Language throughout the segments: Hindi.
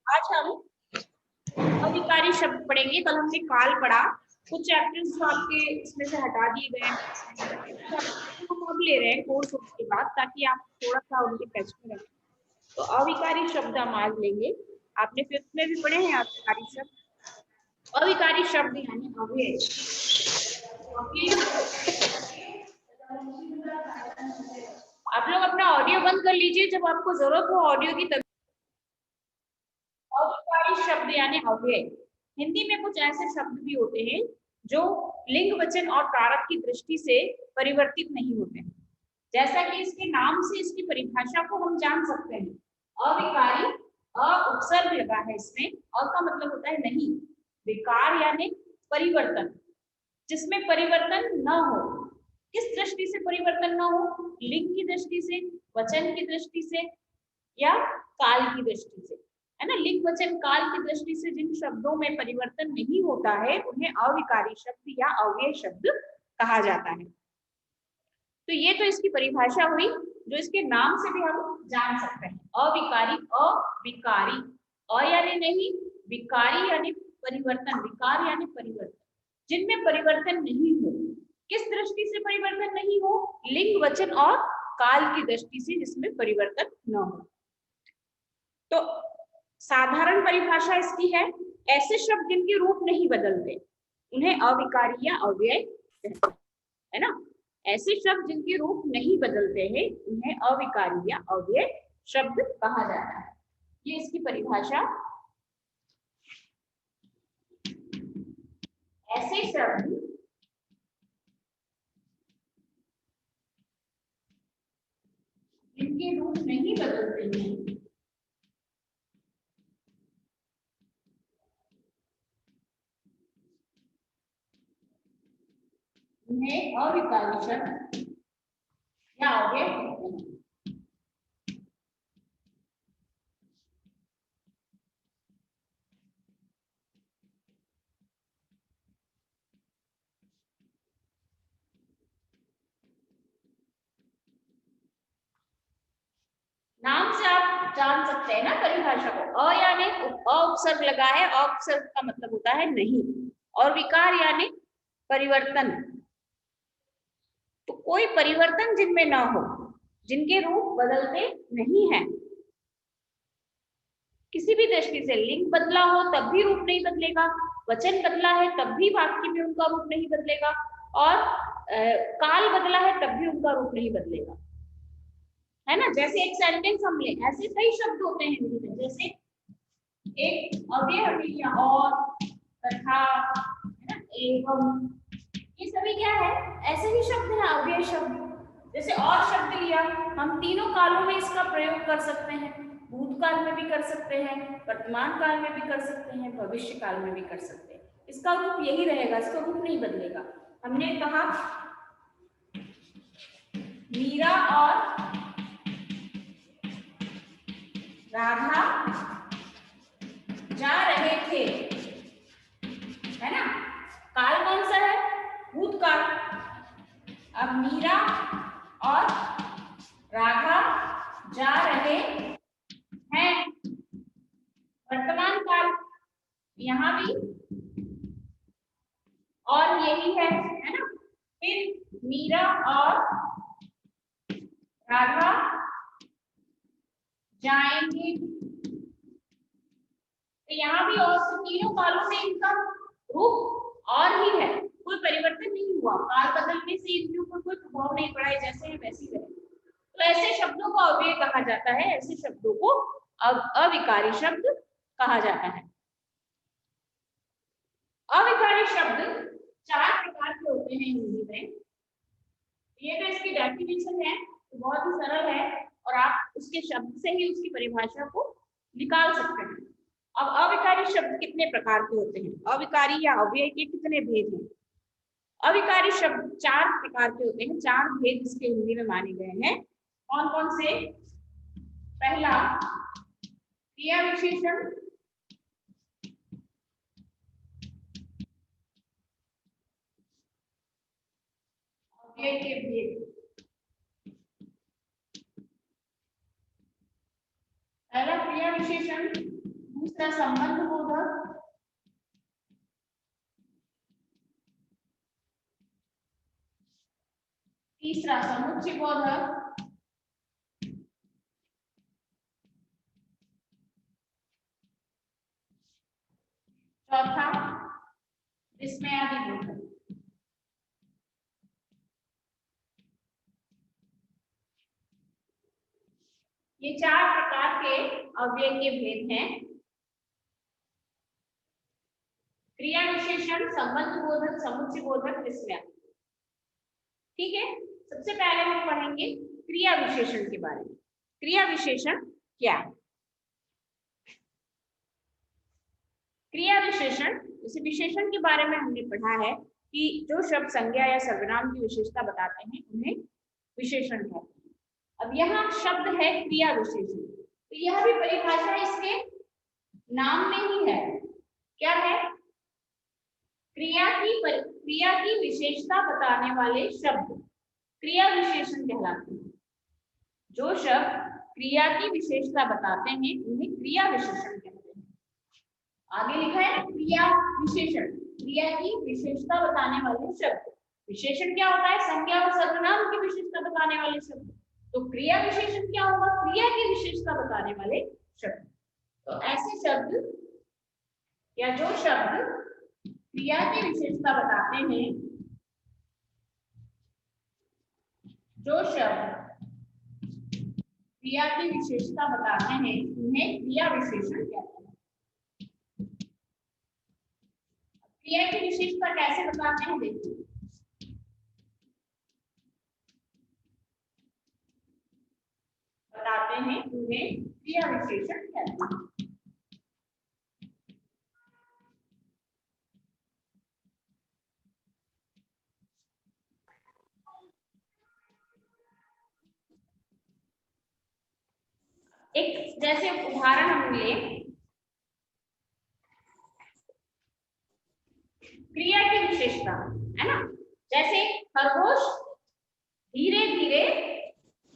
आज हम अविकारी शब्द पढ़ेंगे। कल हमने काल पढ़ा, कुछ चैप्टर्स जो आपके इसमें से हटा दिए गए हैं हम अब ले रहे हैं कोर्स के बाद, ताकि आप थोड़ा सा उनके टच में रहें। तो अविकारी शब्द हम आज लेंगे। आपने फिफ्थ में भी पढ़े हैं अविकारी शब्द। अविकारी शब्द यानी अव्यय। आप लोग अपना ऑडियो बंद कर लीजिए जब आपको जरूरत हो ऑडियो की। अविकारी शब्द यानी अव्यय। हिंदी में कुछ ऐसे शब्द भी होते हैं जो लिंग वचन और कारक की दृष्टि से परिवर्तित नहीं होते, जैसा कि इसके नाम से इसकी परिभाषा को हम जान सकते हैं। अविकारी, अ उपसर्ग लगा है इसमें, अ का मतलब होता है नहीं, विकार यानी परिवर्तन, जिसमें परिवर्तन न हो। किस दृष्टि से परिवर्तन न हो? लिंग की दृष्टि से, वचन की दृष्टि से, या काल की दृष्टि से, है ना। लिंग वचन काल की दृष्टि से जिन शब्दों में परिवर्तन नहीं होता है उन्हें अविकारी शब्द या अव्यय शब्द कहा जाता है। तो ये तो इसकी परिभाषा हुई, जो इसके नाम से भी हम जान सकते हैं। अविकारी, अविकारी, अ यानी नहीं, विकारी यानी परिवर्तन, विकार यानी परिवर्तन, जिनमें परिवर्तन नहीं हो। किस दृष्टि से परिवर्तन नहीं हो? लिंग वचन और काल की दृष्टि से, जिसमें परिवर्तन न हो। तो साधारण परिभाषा इसकी है, ऐसे शब्द जिनके रूप नहीं बदलते उन्हें अविकारी या अव्यय कहते हैं, है ना। ऐसे शब्द जिनके रूप नहीं बदलते हैं उन्हें अविकारी या अव्यय शब्द कहा जाता है। ये इसकी परिभाषा। ऐसे शब्द जिनके रूप नहीं बदलते हैं उन्हें अविकारी शब्द या अव्यय कहते हैं। नाम से आप जान सकते हैं ना परिभाषा को। अ यानी अ उपसर्ग लगा है, अ उपसर्ग का मतलब होता है नहीं, और विकार यानी परिवर्तन। तो कोई परिवर्तन जिनमें ना हो, जिनके रूप बदलते नहीं है किसी भी दृष्टि से। लिंग बदला हो तब भी रूप नहीं बदलेगा, वचन बदला है तब भी वाक्य में उनका रूप नहीं बदलेगा, और काल बदला है तब भी उनका रूप नहीं बदलेगा, है ना। जैसे एक सेंटेंस हम ले, ऐसे कई शब्द होते हैं हिंदी में, जैसे एक अव्यय हमने लिया और, तथा, है ना, एवं, ये सभी क्या है? ऐसे ही शब्द हैं, अव्यय शब्द। जैसे और शब्द लिया, हम तीनों कालों में इसका प्रयोग कर सकते हैं। भूतकाल में भी कर सकते हैं, वर्तमान काल में भी कर सकते हैं, भविष्य काल में भी कर सकते हैं। इसका रूप यही रहेगा, इसका रूप नहीं बदलेगा। हमने कहा मीरा और राधा जा रहे थे, है ना। काल कौन सा है? भूतकाल। अब मीरा और राधा जा रहे हैं, वर्तमान काल। यहाँ भी और यही है ना। फिर मीरा और राधा जाएंगे, तो यहाँ भी और, तो तीनों कालों में इनका रूप और ही है, कोई परिवर्तन नहीं हुआ। काल बदलने से इनके ऊपर कोई प्रभाव नहीं पड़ा है, जैसे है वैसे ही रहे। तो ऐसे शब्दों को अव्यय कहा जाता है, ऐसे शब्दों को अविकारी शब्द कहा जाता है। अविकारी शब्द 4 प्रकार के होते हैं हिंदी में। ये तो इसकी डेफिनेशन है, तो बहुत ही सरल है, और आप उसके शब्द से ही उसकी परिभाषा को निकाल सकते हैं। अब अविकारी शब्द कितने प्रकार के होते हैं? अविकारी या अव्यय के कितने भेद हैं? अविकारी शब्द 4 प्रकार के होते हैं, 4 भेद इसके हिंदी में माने गए हैं। कौन कौन से? पहला, क्रिया विशेषण, अव्यय के भेद। पहला क्रिया विशेषण, दूसरा संबंध बोधक, तीसरा समुच्चय बोधक, चौथा विस्मयादि बोधक। ये चार प्रकार के अव्यय के भेद हैं। क्रिया विशेषण, संबंध बोधक, समुच्चय बोधक, विस्मय। ठीक है, सबसे पहले हम पढ़ेंगे क्रिया विशेषण के बारे में। क्रिया विशेषण क्या है? क्रिया विशेषण, इस विशेषण के बारे में हमने पढ़ा है कि जो शब्द संज्ञा या सर्वनाम की विशेषता बताते हैं उन्हें विशेषण कहते हैं। अब यहाँ शब्द है क्रिया विशेषण, तो यह भी परिभाषा इसके नाम में ही है। क्या है? क्रिया की विशेषता बताने वाले शब्द क्रिया विशेषण कहलाते हैं। जो शब्द क्रिया की विशेषता बताते हैं उन्हें क्रिया विशेषण कहते हैं। आगे लिखा है क्रिया विशेषण, क्रिया की विशेषता बताने वाले शब्द। विशेषण क्या होता है? संज्ञा और सर्वनाम की विशेषता बताने वाले शब्द। तो क्रिया विशेषण क्या होगा? क्रिया की विशेषता बताने वाले शब्द। तो ऐसे शब्द या जो शब्द क्रिया की विशेषता बताते हैं, जो शब्द क्रिया की विशेषता बताते हैं उन्हें क्रिया विशेषण कहते हैं। क्रिया की विशेषता कैसे बताते हैं देखिए। बताते हैं उन्हें क्रिया विशेषण कहते हैं। एक जैसे उदाहरण हम ले, क्रिया की विशेषता है ना, जैसे खरगोश धीरे धीरे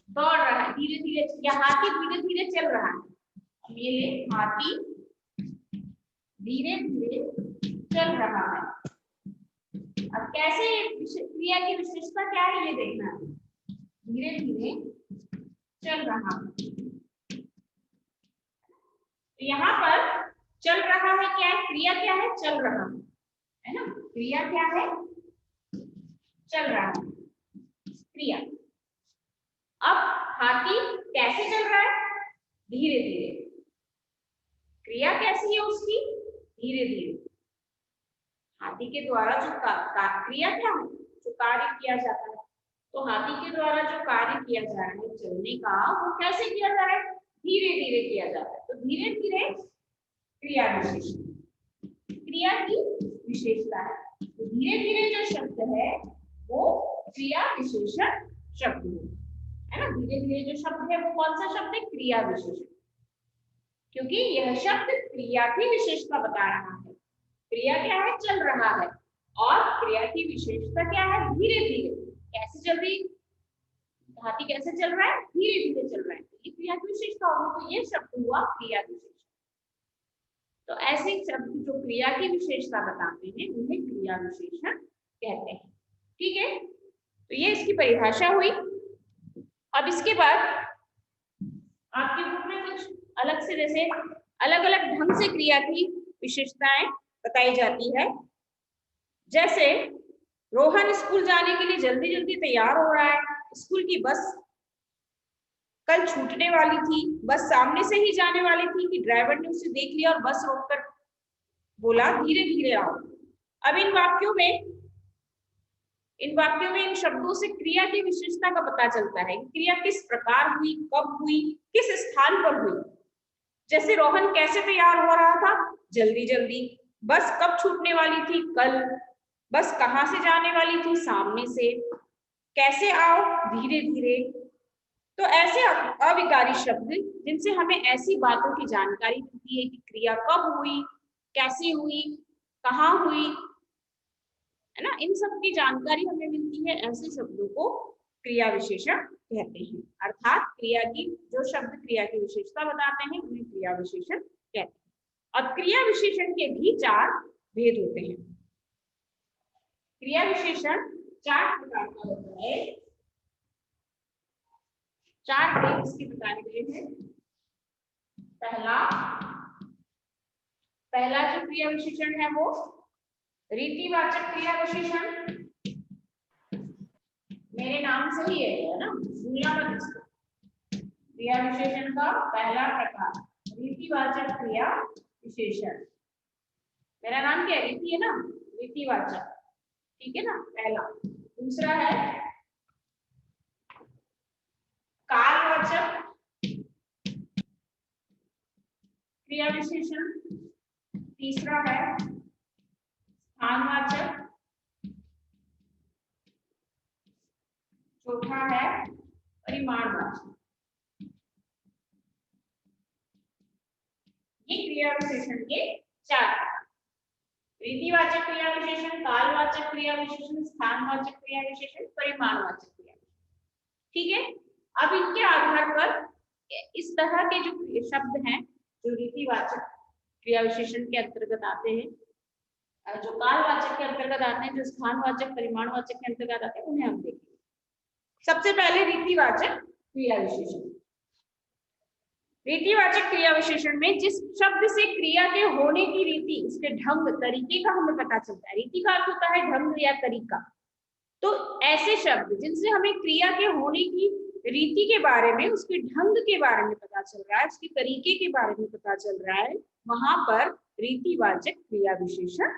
दौड़ रहा है, धीरे धीरे, या हाथी धीरे धीरे चल रहा है। अब ये ले, हाथी धीरे धीरे चल रहा है। अब कैसे क्रिया की विशेषता क्या है ये देखना है। धीरे धीरे चल रहा है, तो यहाँ पर चल रहा है क्या है? क्रिया क्या है? चल रहा है ना। क्रिया क्या है? चल रहा है, क्रिया। अब हाथी कैसे चल रहा है? धीरे धीरे। क्रिया कैसी है उसकी? धीरे धीरे। हाथी के द्वारा जो क्रिया क्या है? जो कार्य किया जाता है, तो हाथी के द्वारा जो कार्य किया जा रहा है चलने का, वो कैसे किया जा रहा है? धीरे धीरे किया जाता है। तो धीरे धीरे क्रिया विशेषण, क्रिया की विशेषता है। तो धीरे धीरे जो शब्द है वो क्रिया विशेषण शब्द है ना। धीरे धीरे जो शब्द है वो कौन सा शब्द है? क्रिया विशेषण, क्योंकि यह शब्द क्रिया की विशेषता बता रहा है। क्रिया क्या है? चल रहा है, और क्रिया की विशेषता क्या है? धीरे धीरे। कैसे चल रही? हाथी कैसे चल रहा है? धीरे धीरे चल रहा है, ये क्रिया की विशेषता होगी। तो ये शब्द हुआ क्रिया विशेषण। तो ऐसे शब्द जो क्रिया की विशेषता बताते हैं उन्हें क्रिया विशेषण कहते हैं। ठीक है, तो ये इसकी परिभाषा हुई। अब इसके बाद आपके बुक में कुछ अलग से, जैसे अलग अलग ढंग से क्रिया की विशेषताएं बताई जाती है। जैसे रोहन स्कूल जाने के लिए जल्दी जल्दी तैयार हो रहा है। स्कूल की बस कल छूटने वाली थी, बस सामने से ही जाने वाली थी कि ड्राइवर ने उसे देख लिया और बस रोककर बोला धीरे धीरे आओ। अब इन वाक्यों में इन शब्दों से क्रिया की विशेषता का पता चलता है। क्रिया किस प्रकार हुई, कब हुई, किस स्थान पर हुई। जैसे रोहन कैसे तैयार हो रहा था? जल्दी जल्दी। बस कब छूटने वाली थी? कल। बस कहाँ से जाने वाली थी? सामने से। कैसे आओ? धीरे धीरे। तो ऐसे अविकारी शब्द जिनसे हमें ऐसी बातों की जानकारी मिलती है कि क्रिया कब हुई, कैसे हुई, कहाँ हुई, है ना, इन सब की जानकारी हमें मिलती है, ऐसे शब्दों को क्रिया विशेषण कहते हैं। अर्थात क्रिया की जो शब्द क्रिया की विशेषता बताते हैं उन्हें क्रिया विशेषण कहते हैं। और क्रिया विशेषण के भी 4 भेद होते हैं। क्रिया विशेषण 4 प्रकार का होता है, 4 भेद इसके बताए गए हैं। पहला जो क्रिया विशेषण है वो रीतिवाचक क्रिया विशेषण, मेरे नाम से ही है ना, भूलना मत इसको। क्रिया विशेषण का पहला प्रकार रीतिवाचक क्रिया विशेषण, मेरा नाम क्या है, रीति है ना, रीतिवाचक, ठीक है ना, पहला। दूसरा है कालवाचक क्रिया विशेषण, तीसरा है स्थानवाचक, चौथा है परिमाणवाचक। ये क्रिया विशेषण के 4 रीतिवाचक क्रिया विशेषण, कालवाचक क्रिया विशेषण, स्थानवाचक क्रिया विशेषण, परिमाणवाचक क्रिया विशेषण, ठीक है। अब इनके आधार पर इस तरह के जो शब्द हैं जो रीतिवाचक क्रिया विशेषण के अंतर्गत आते हैं, जो कालवाचक के अंतर्गत आते हैं, जो स्थानवाचक परिमाणवाचक के अंतर्गत आते हैं, उन्हें हम देखेंगे। सबसे पहले रीतिवाचक क्रिया विशेषण। रीतिवाचक क्रिया विशेषण में जिस शब्द से क्रिया के होने की रीति, उसके ढंग, तरीके का हमें पता चलता है। रीति का अर्थ होता है ढंग या तरीका। तो ऐसे शब्द जिनसे हमें क्रिया के होने की रीति के बारे में, उसके ढंग के बारे में पता चल रहा है, उसके तरीके के बारे में पता चल रहा है, वहां पर रीतिवाचक क्रिया विशेषण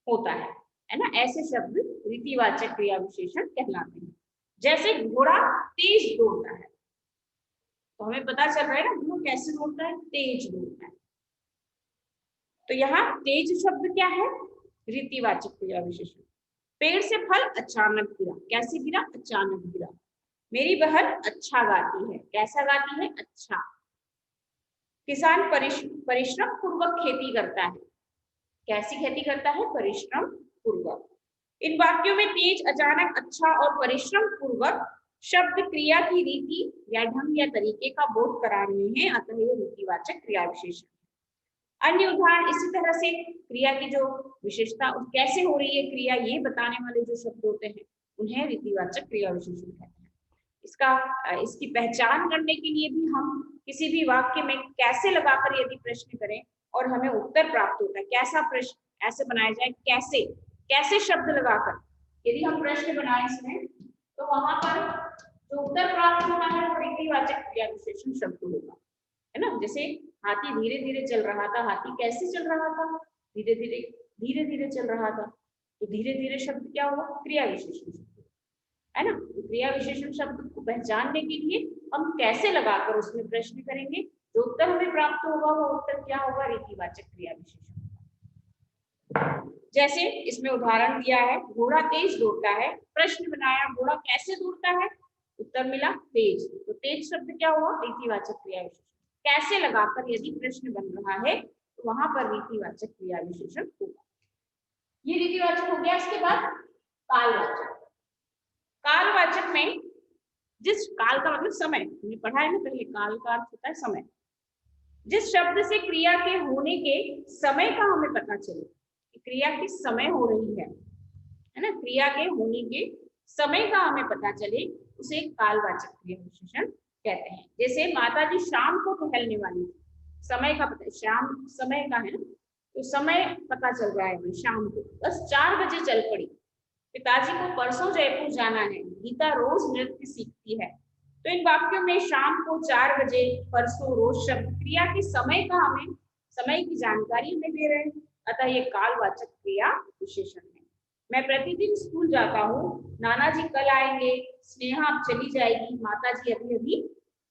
होता है ना। ऐसे शब्द रीतिवाचक क्रिया विशेषण कहलाते हैं। जैसे घोड़ा तेज दौड़ता है, तो हमें पता चल रहा है ना घोड़ा कैसे दौड़ता है, तेज दौड़ता है। तो यहाँ तेज शब्द क्या है, रीतिवाचक क्रिया विशेषण। पेड़ से फल अचानक गिरा, कैसे गिरा, अचानक गिरा। मेरी बहन अच्छा गाती है, कैसा गाती है, अच्छा। किसान परिश्रम पूर्वक खेती करता है, कैसी खेती करता है, परिश्रम पूर्वक। इन वाक्यों में तेज, अचानक, अच्छा और परिश्रम पूर्वक शब्द क्रिया की रीति या ढंग या तरीके का बोध करा रहे हैं, अतः ये रीतिवाचक क्रिया विशेषण। अन्य उदाहरण इसी तरह से क्रिया की जो विशेषता कैसे हो रही है क्रिया, ये बताने वाले जो शब्द होते हैं उन्हें रीतिवाचक क्रिया विशेषण कहते हैं। इसकी पहचान करने के लिए भी हम किसी भी वाक्य में कैसे लगाकर यदि प्रश्न करें और हमें उत्तर प्राप्त होता है, कैसा प्रश्न ऐसे बनाया जाए, कैसे कैसे शब्द लगाकर यदि हम प्रश्न बनाए इसमें, तो वहां पर जो उत्तर प्राप्त होता है वो रीतिवाचक क्रिया विशेषण शब्द होगा, है ना। जैसे हाथी धीरे धीरे चल रहा था, हाथी कैसे चल रहा था, धीरे धीरे चल रहा था। तो धीरे धीरे शब्द क्या हुआ, क्रिया विशेषण शब्द, है ना। क्रिया विशेषण शब्द को पहचानने के लिए हम कैसे लगाकर उसमें प्रश्न करेंगे, जो उत्तर हमें प्राप्त होगा वो उत्तर क्या होगा, रीतिवाचक क्रिया विशेषण। जैसे इसमें उदाहरण दिया है, घोड़ा तेज दौड़ता है, प्रश्न बनाया घोड़ा कैसे दौड़ता है, उत्तर मिला तेज। तो तेज शब्द क्या हुआ, रीतिवाचक क्रिया विशेषण। कैसे लगाकर यदि प्रश्न बन रहा है तो वहां पर रीतिवाचक क्रिया विशेषण होगा। ये रीतिवाचक हो गया। इसके बाद कालवाचक। कालवाचक में जिस काल का मतलब समय, हमने पढ़ा है ना पहले, काल का अर्थ होता है समय। जिस शब्द से क्रिया के होने के समय का हमें पता चले कि क्रिया किस समय हो रही है ना, क्रिया के होने के समय का हमें पता चले, उसे कालवाचक क्रिया विशेषण कहते हैं। जैसे माता जी शाम को टहलने वाली थी, समय का पता, शाम समय का है ना, तो समय पता चल रहा है शाम को, बस 4 बजे चल पड़ी। पिताजी को परसों जयपुर जाना है, गीता रोज नृत्य सीखती है। तो इन वाक्यों में शाम को, 4 बजे, परसों, रोज शब्द क्रिया के समय का हमें, समय की जानकारी हमें दे रहे हैं, अतः ये कालवाचक क्रिया विशेषण है। मैं प्रतिदिन स्कूल जाता हूँ, नाना जी कल आएंगे, स्नेहा अब चली जाएगी, माता जी अभी अभी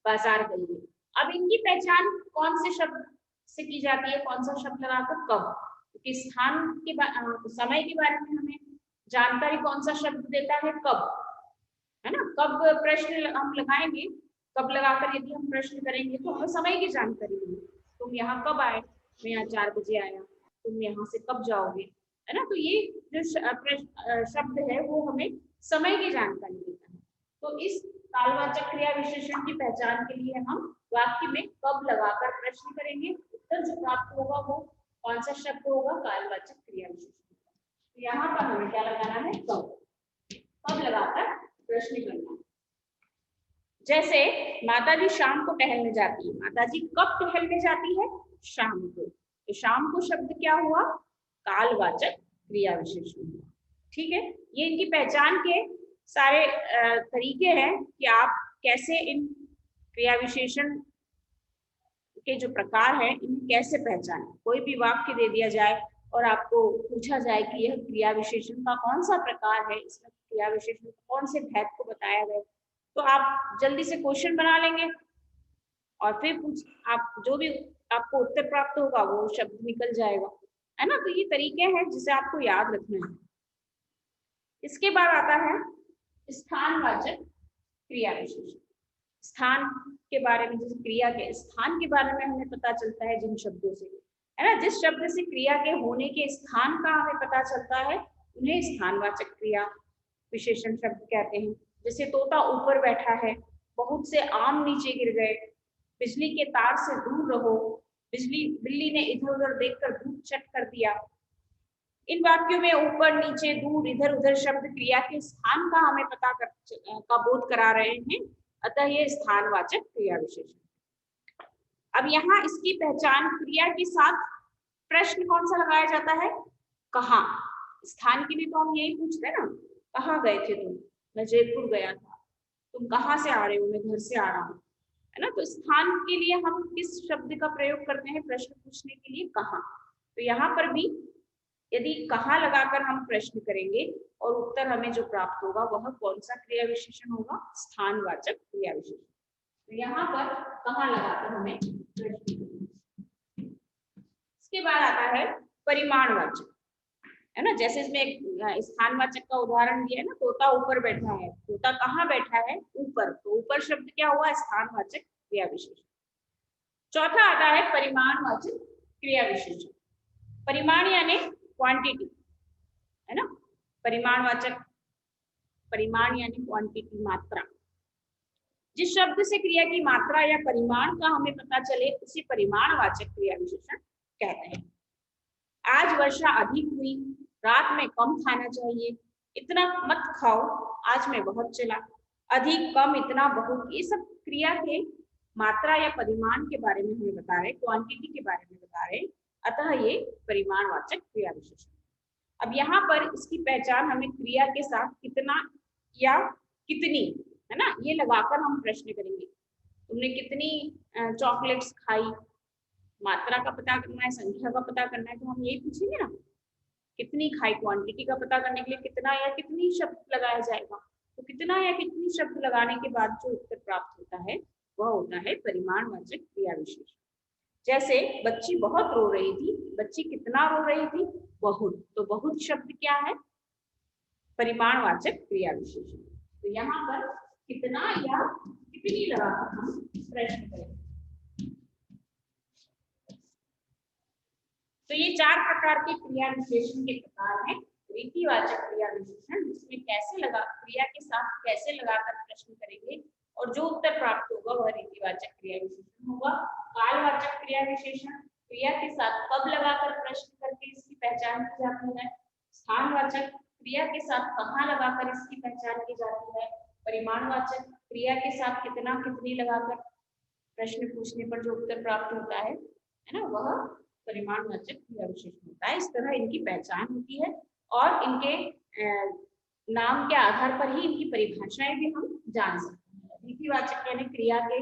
बाजार गई है। अब इनकी पहचान कौन से शब्द से की जाती है, कौन सा शब्द लगाकर, कब, क्योंकि स्थान के समय के बारे में हमें जानकारी कौन सा शब्द देता है, कब, है ना। कब प्रश्न हम लगाएंगे, कब लगाकर यदि हम प्रश्न करेंगे तो हमें समय की जानकारी मिलेगी। तुम यहाँ कब आए, मैं यहाँ 4 बजे आया, तुम यहाँ से कब जाओगे, है ना। तो ये जो शब्द है वो हमें समय की जानकारी देता है। तो इस कालवाचक क्रिया विशेषण की पहचान के लिए हम वाक्य में कब लगाकर प्रश्न करेंगे, उत्तर जो प्राप्त होगा वो कौन सा शब्द होगा? कालवाचक क्रिया विशेषण। तो यहाँ पर हमें क्या लगाना है? कब। कब लगाकर प्रश्न करना है। जैसे माताजी शाम को टहलने जाती है, माताजी कब टहलने जाती है? शाम को। तो शाम को शब्द क्या हुआ? कालवाचक क्रिया विशेषण हुआ। ठीक है, ये इनकी पहचान के सारे तरीके हैं कि आप कैसे इन क्रिया विशेषण के जो प्रकार है इन्हें कैसे पहचानें। कोई भी वाक्य दे दिया जाए और आपको पूछा जाए कि यह क्रिया विशेषण का कौन सा प्रकार है, इसमें क्रिया विशेषण कौन से भेद को बताया गया, तो आप जल्दी से क्वेश्चन बना लेंगे और फिर आप जो भी आपको उत्तर प्राप्त होगा वो शब्द निकल जाएगा, है ना। तो ये तरीके हैं जिसे आपको याद रखना है। इसके बाद आता है स्थानवाचक क्रिया विशेषण। स्थान के बारे में, जैसे क्रिया के स्थान के बारे में हमें पता चलता है जिन शब्दों से, है ना। जिस शब्द से क्रिया के होने के स्थान का हमें पता चलता है उन्हें स्थानवाचक क्रिया विशेषण शब्द कहते हैं। जैसे तोता ऊपर बैठा है, बहुत से आम नीचे गिर गए, बिजली के तार से दूर रहो, बिल्ली ने इधर उधर देखकर दूध चट कर दिया। इन वाक्यों में ऊपर, नीचे, दूर, इधर उधर शब्द क्रिया के स्थान का हमें का बोध करा रहे हैं, अतः ये स्थानवाचक क्रिया विशेषण। अब यहाँ इसकी पहचान क्रिया के साथ प्रश्न कौन सा लगाया जाता है? कहाँ। स्थान के लिए तो हम यही पूछते हैं ना, कहाँ गए थे तुम? मैं जयपुर गया था। तुम कहाँ से आ रहे हो? मैं घर से आ रहा हूँ, है ना। तो स्थान के लिए हम किस शब्द का प्रयोग करते हैं प्रश्न पूछने के लिए? कहाँ। तो यहाँ पर भी यदि कहाँ लगाकर हम प्रश्न करेंगे और उत्तर हमें जो प्राप्त होगा वह कौन सा क्रिया विशेषण होगा? स्थानवाचक क्रिया विशेषण। तो यहाँ पर कहाँ लगाकर हमें प्रश्न करेंगे। इसके बाद आता है परिमाणवाचक, है ना। जैसे इसमें एक स्थानवाचक का उदाहरण दिया है ना, तोता ऊपर बैठा है। तोता कहाँ बैठा है? ऊपर। तो ऊपर शब्द क्या हुआ? स्थानवाचक क्रिया विशेषण। चौथा आता है परिमाणवाचक क्रिया विशेषण। परिमाण यानी क्वांटिटी, है ना। परिमाणवाचक, परिमाण यानी क्वांटिटी, मात्रा। जिस शब्द से क्रिया की मात्रा या परिमाण का हमें पता चले उसे परिमाणवाचक क्रिया विशेषण कहते हैं। आज वर्षा अधिक हुई, रात में कम खाना चाहिए, इतना मत खाओ, आज में बहुत चला। अधिक, कम, इतना, बहुत, ये सब क्रिया के मात्रा या परिमाण के बारे में हमें बता रहे, क्वांटिटी के बारे में बता रहे, अतः ये परिमाणवाचक क्रिया विशेषण। अब यहाँ पर इसकी पहचान हमें क्रिया के साथ कितना या कितनी, है ना, ये लगाकर हम प्रश्न करेंगे। तुमने कितनी चॉकलेट्स खाई, मात्रा का पता करना है, संख्या का पता करना है, तो हम यही पूछेंगे ना, कितनी खाई। क्वांटिटी का पता करने के लिए कितना या कितनी शब्द लगाया जाएगा। तो कितना या कितनी शब्द लगाने के बाद जो उत्तर प्राप्त होता है वह होता है परिमाणवाचक क्रिया विशेषण। जैसे बच्ची बहुत रो रही थी, बच्ची कितना रो रही थी? बहुत। तो बहुत शब्द क्या है? परिमाणवाचक क्रिया विशेषण। तो यहाँ पर कितना या कितनी लगाकर हम प्रश्न करेंगे। तो ये चार प्रकार के क्रिया विशेषण के प्रकार हैं। रीतिवाचक क्रिया विशेषण, जिसमें कैसे लगा, क्रिया के साथ कैसे लगाकर प्रश्न करेंगे और जो उत्तर प्राप्त होगा वह रीतिवाचक क्रिया विशेषण होगा। कालवाचक क्रिया विशेषण, क्रिया के साथ कब लगाकर प्रश्न करके इसकी पहचान की जाती है। स्थानवाचक, क्रिया के साथ कहाँ लगाकर इसकी पहचान की जाती है। परिमाणवाचक, क्रिया के साथ कितना कितनी लगाकर प्रश्न पूछने पर जो उत्तर प्राप्त होता है ना, वह परिमाणवाचक क्रिया विशेषण होता है। इस तरह इनकी पहचान होती है और इनके नाम के आधार पर ही इनकी परिभाषाएं भी हम जान सकते हैं। रीतिवाचक यानी क्रिया के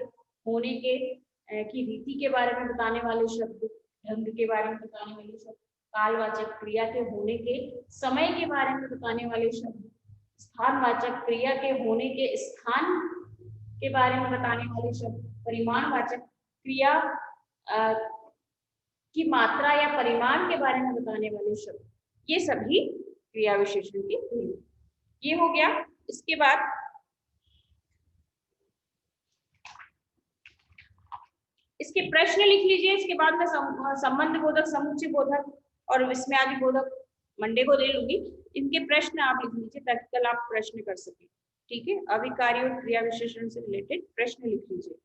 होने के की रीति के बारे में बताने वाले शब्द, ढंग के बारे में बताने वाले शब्द। कालवाचक, क्रिया के होने के समय के बारे में बताने वाले शब्द। स्थानवाचक, क्रिया के होने के स्थान के बारे में बताने वाले शब्द। परिमाणवाचक, क्रिया की मात्रा या परिमाण के बारे में बताने वाले शब्द। ये सभी क्रिया विशेषण के हुए। ये हो गया। इसके बाद इसके प्रश्न लिख लीजिए। इसके बाद मैं संबंध बोधक, समुच्चय बोधक और विस्मयादि बोधक मंडे को दे लूंगी। इनके प्रश्न आप लिख लीजिए ताकि कल आप प्रश्न कर सके। ठीक है, अभिकारी और क्रिया विशेषण से रिलेटेड प्रश्न लिख लीजिए।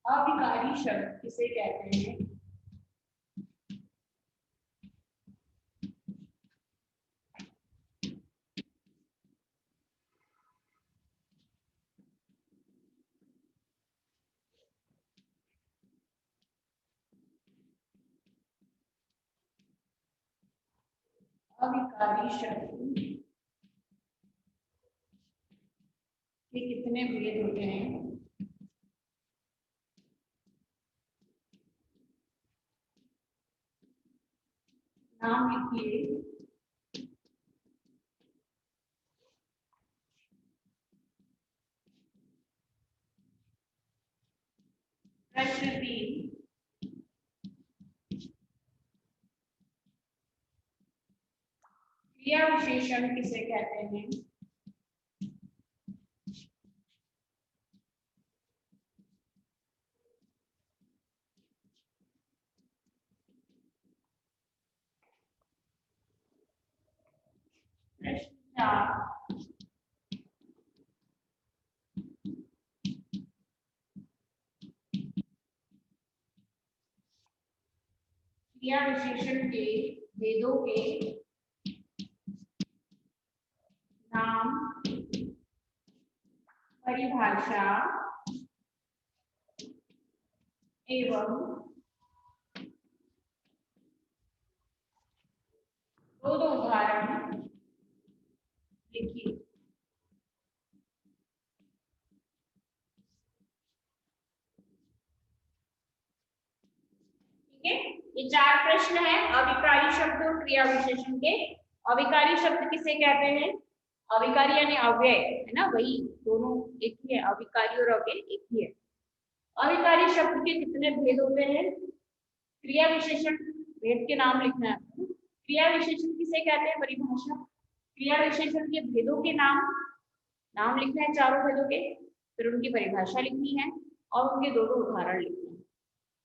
अविकारी शब्द किसे कहते हैं? अविकारी शब्द के कितने भेद होते हैं? नाम लिखिए। प्रश्न 3, क्रिया विशेषण किसे कहते हैं? प्रश्न 4, क्रिया विशेषण के भेदों के नाम, परिभाषा एवं दो उदाहरण लिखिए। ठीक है, ये 4 प्रश्न है अविकारी शब्द और क्रिया विशेषण के। अविकारी शब्द किसे कहते हैं? अविकारी यानी अव्यय, है ना, वही दोनों एक ही है, अविकारी और अव्यय एक ही है। अविकारी शब्द के कितने भेद होते हैं? क्रिया विशेषण भेद के नाम लिखना है। क्रिया विशेषण किसे कहते हैं? परिभाषा। क्रिया विशेषण के भेदों के नाम लिखना है, चारों भेदों के, फिर उनकी परिभाषा लिखनी है और उनके दो उदाहरण लिखने हैं।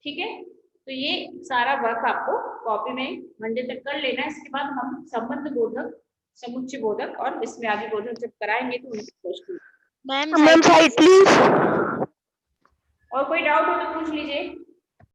ठीक है, तो ये सारा वर्क आपको कॉपी में मंडे तक कर लेना है। इसके बाद हम संबंध बोधक, समुच्चय बोधक और विस्मयादि बोधक जब कराएंगे तो उनकी क्वेश्चन। Ma'am side please. और कोई डाउट हो तो पूछ लीजिए।